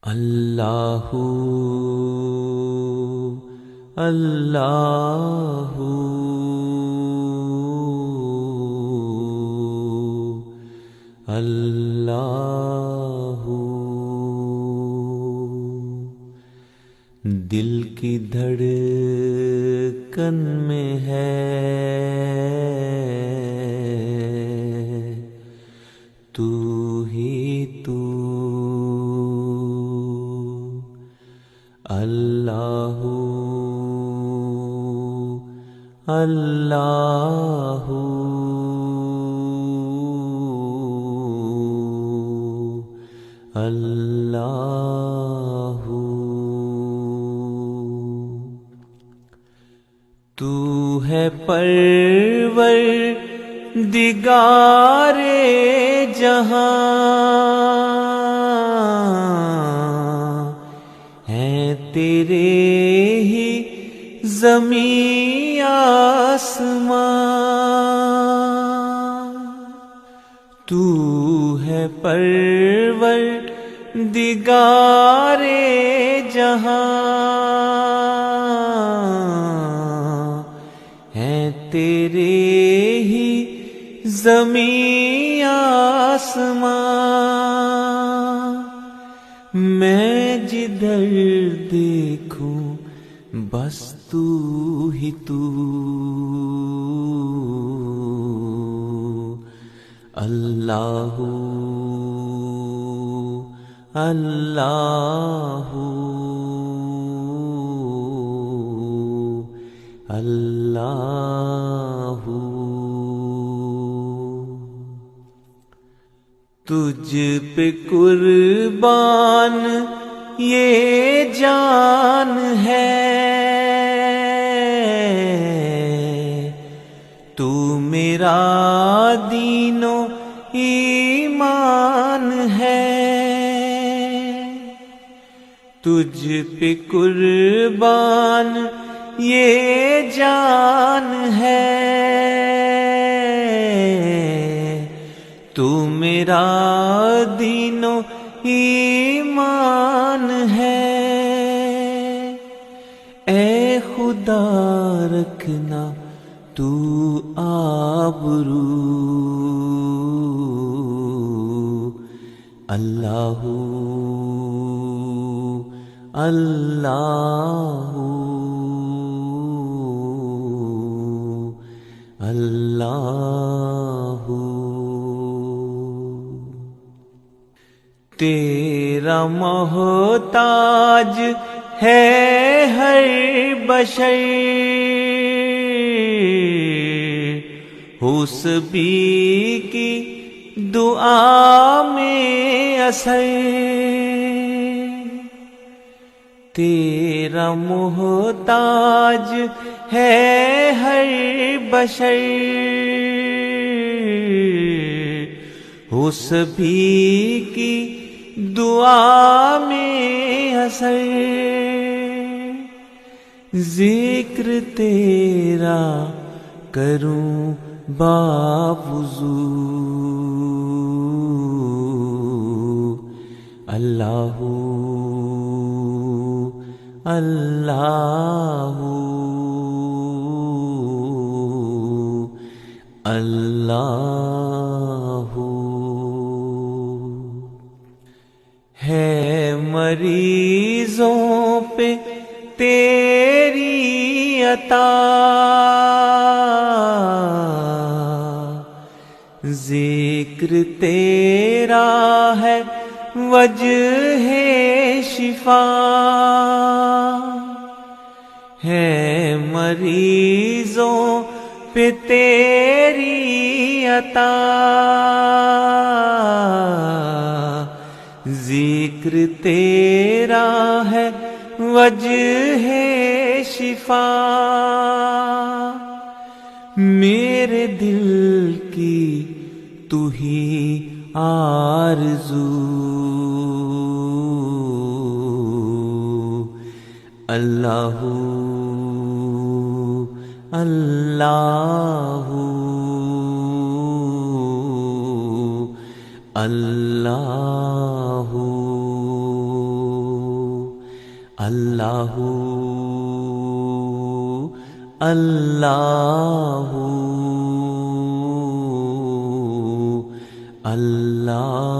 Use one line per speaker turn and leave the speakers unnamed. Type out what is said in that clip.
اللہ اللہ اللہ دل کی دھڑکن میں ہے تو ہی تو اللہ اللہ اللہ تو ہے پروردگار جہاں ہیں تیرے ہی زمین آسمان تو ہے پروردگار جہاں ہیں تیرے ہی زمین آسمان میں جدھر دیکھوں بس تو ہی تو اللہ اللہ اللہ تجھ پہ قربان یہ جان ہے تو میرا دین و ایمان ہے تجھ پہ قربان یہ جان ہے تو میرا دین و ایمان ہے اے خدا رکھنا تو آبرو اللہ اللہ اللہ تیرا محتاج ہے ہر بشر حسبی کی دعا میں اثر تیرا محتاج ہے ہر بشر حسبی کی دعا میں اثر ذکر تیرا کروں باوضو اللہ اللہ اللہ ہے مریضوں پہ تیری عطا ذکر تیرا ہے وجہ شفا ہے مریضوں پہ تیری عطا ذکر تیرا ہے وجہ شفا میرے دل کی تو ہی آرزو اللہ اللہ اللہ اللہ اللہ اللہ